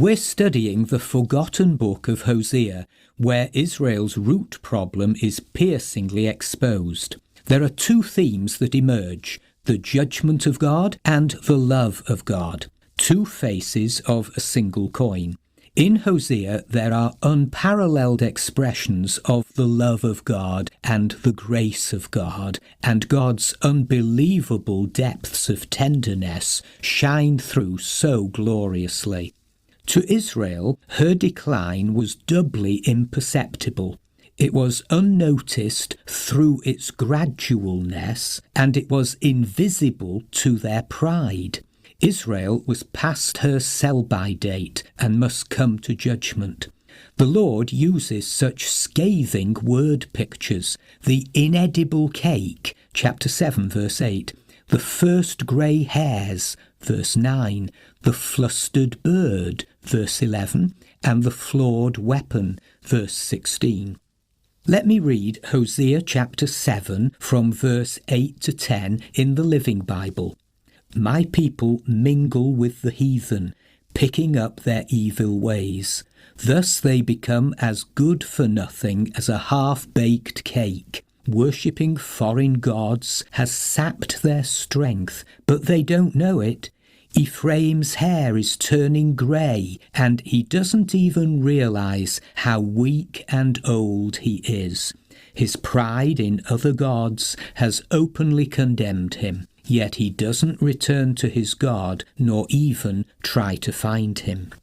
We're studying the forgotten book of Hosea, where Israel's root problem is piercingly exposed. There are two themes that emerge: the judgment of God and the love of God, two faces of a single coin. In Hosea, there are unparalleled expressions of the love of God and the grace of God, and God's unbelievable depths of tenderness shine through so gloriously. To Israel, her decline was doubly imperceptible. It was unnoticed through its gradualness, and it was invisible to their pride. Israel was past her sell-by date and must come to judgment. The Lord uses such scathing word pictures: the inedible cake, chapter 7, verse 8, the first grey hairs, verse 9, the flustered bird, verse 11, and the flawed weapon, verse 16. Let me read Hosea chapter 7 from verse 8 to 10 in the Living Bible. My people mingle with the heathen, picking up their evil ways. Thus they become as good for nothing as a half-baked cake. Worshipping foreign gods has sapped their strength, but they don't know it. Ephraim's hair is turning grey, and he doesn't even realize how weak and old he is. His pride in other gods has openly condemned him, yet he doesn't return to his God, nor even try to find him.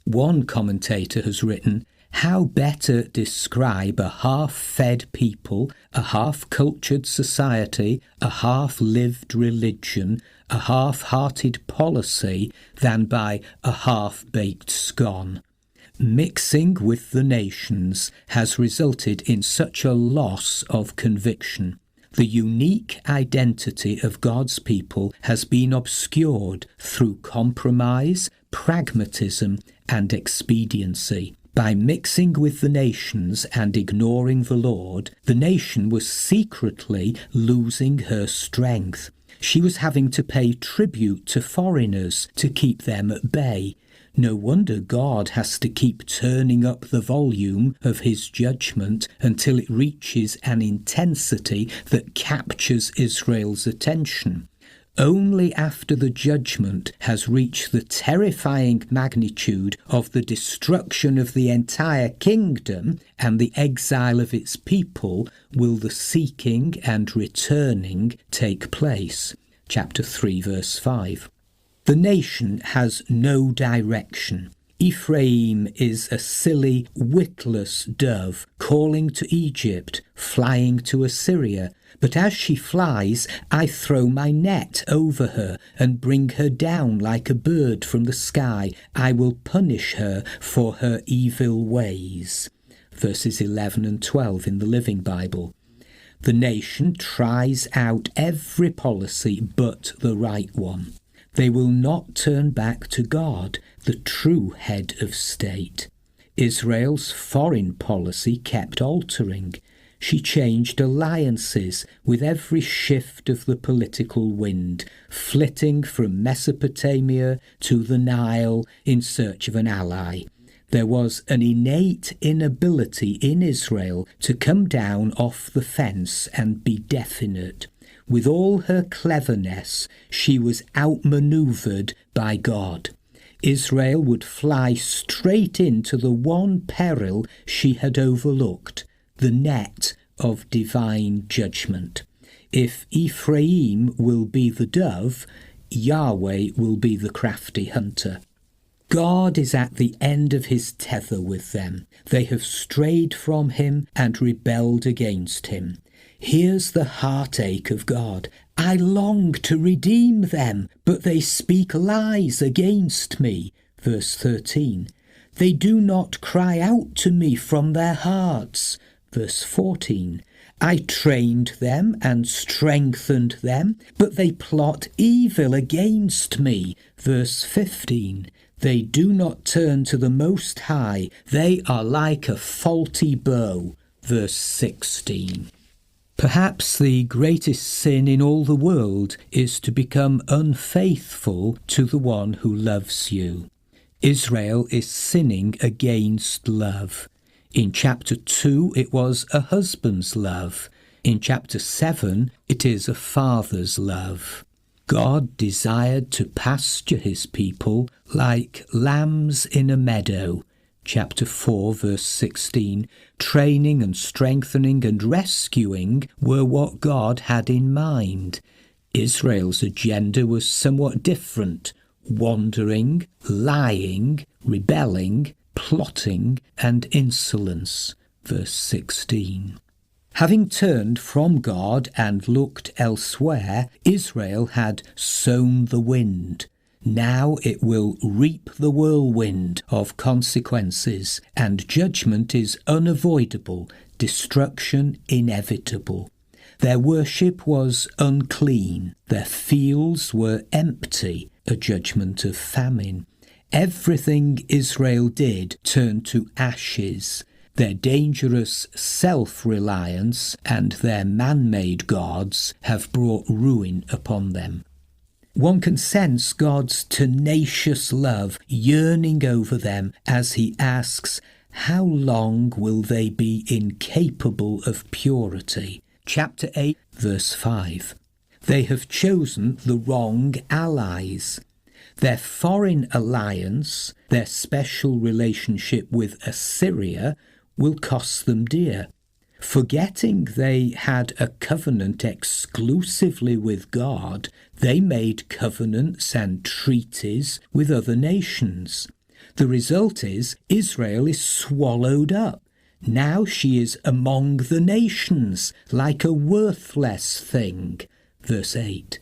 One commentator has written, "How better describe a half-fed people, a half-cultured society, a half-lived religion, a half-hearted policy, than by a half-baked scone? Mixing with the nations has resulted in such a loss of conviction. The unique identity of God's people has been obscured through compromise, pragmatism, and expediency. By mixing with the nations and ignoring the Lord, the nation was secretly losing her strength. She was having to pay tribute to foreigners to keep them at bay. No wonder God has to keep turning up the volume of his judgment until it reaches an intensity that captures Israel's attention. Only after the judgment has reached the terrifying magnitude of the destruction of the entire kingdom and the exile of its people will the seeking and returning take place. Chapter 3, verse 5. The nation has no direction. Ephraim is a silly, witless dove calling to Egypt, flying to Assyria. But as she flies, I throw my net over her and bring her down like a bird from the sky. I will punish her for her evil ways. Verses 11 and 12 in the Living Bible. The nation tries out every policy but the right one. They will not turn back to God, the true head of state. Israel's foreign policy kept altering. She changed alliances with every shift of the political wind, flitting from Mesopotamia to the Nile in search of an ally. There was an innate inability in Israel to come down off the fence and be definite. With all her cleverness, she was outmaneuvered by God. Israel would fly straight into the one peril she had overlooked, the net of divine judgment. If Ephraim will be the dove, Yahweh will be the crafty hunter. God is at the end of his tether with them. They have strayed from him and rebelled against him. Here's the heartache of God. I long to redeem them, but they speak lies against me. Verse 13. They do not cry out to me from their hearts. Verse 14. I trained them and strengthened them, but they plot evil against me. Verse 15. They do not turn to the Most High. They are like a faulty bow. Verse 16. Perhaps the greatest sin in all the world is to become unfaithful to the one who loves you. Israel is sinning against love. In chapter 2, it was a husband's love. In chapter 7, it is a father's love. God desired to pasture his people like lambs in a meadow. Chapter 4, verse 16, training and strengthening and rescuing were what God had in mind. Israel's agenda was somewhat different: wandering, lying, rebelling, plotting, and insolence. Verse 16. Having turned from God and looked elsewhere, Israel had sown the wind. Now it will reap the whirlwind of consequences, and judgment is unavoidable, destruction inevitable. Their worship was unclean, their fields were empty, a judgment of famine. Everything Israel did turned to ashes. Their dangerous self-reliance and their man-made gods have brought ruin upon them. One can sense God's tenacious love yearning over them as he asks, how long will they be incapable of purity? Chapter 8, verse 5. They have chosen the wrong allies. Their foreign alliance, their special relationship with Assyria, will cost them dear. Forgetting they had a covenant exclusively with God, they made covenants and treaties with other nations. The result is Israel is swallowed up. Now she is among the nations, like a worthless thing. Verse 8.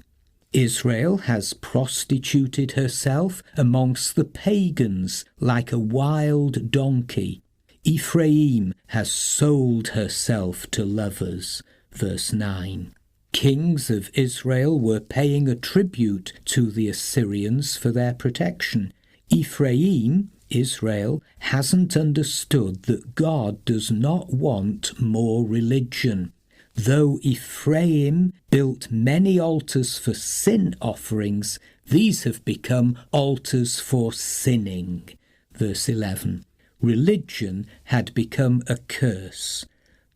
Israel has prostituted herself amongst the pagans like a wild donkey. Ephraim has sold herself to lovers. Verse 9. Kings of Israel were paying a tribute to the Assyrians for their protection. Ephraim, Israel, hasn't understood that God does not want more religion. Though Ephraim built many altars for sin offerings, these have become altars for sinning. Verse 11. Religion had become a curse.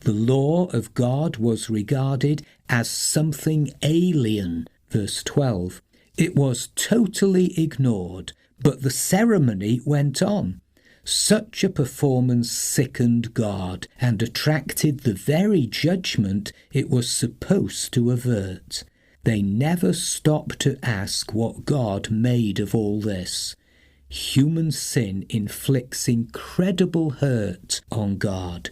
The law of God was regarded as something alien. Verse 12. It was totally ignored, but the ceremony went on. Such a performance sickened God and attracted the very judgment it was supposed to avert. They never stopped to ask what God made of all this. Human sin inflicts incredible hurt on God.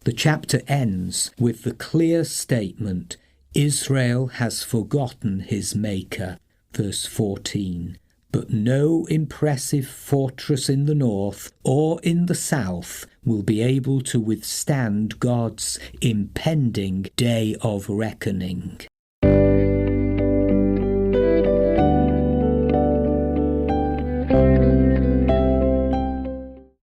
The chapter ends with the clear statement, Israel has forgotten his Maker. Verse 14. But no impressive fortress in the north or in the south will be able to withstand God's impending day of reckoning.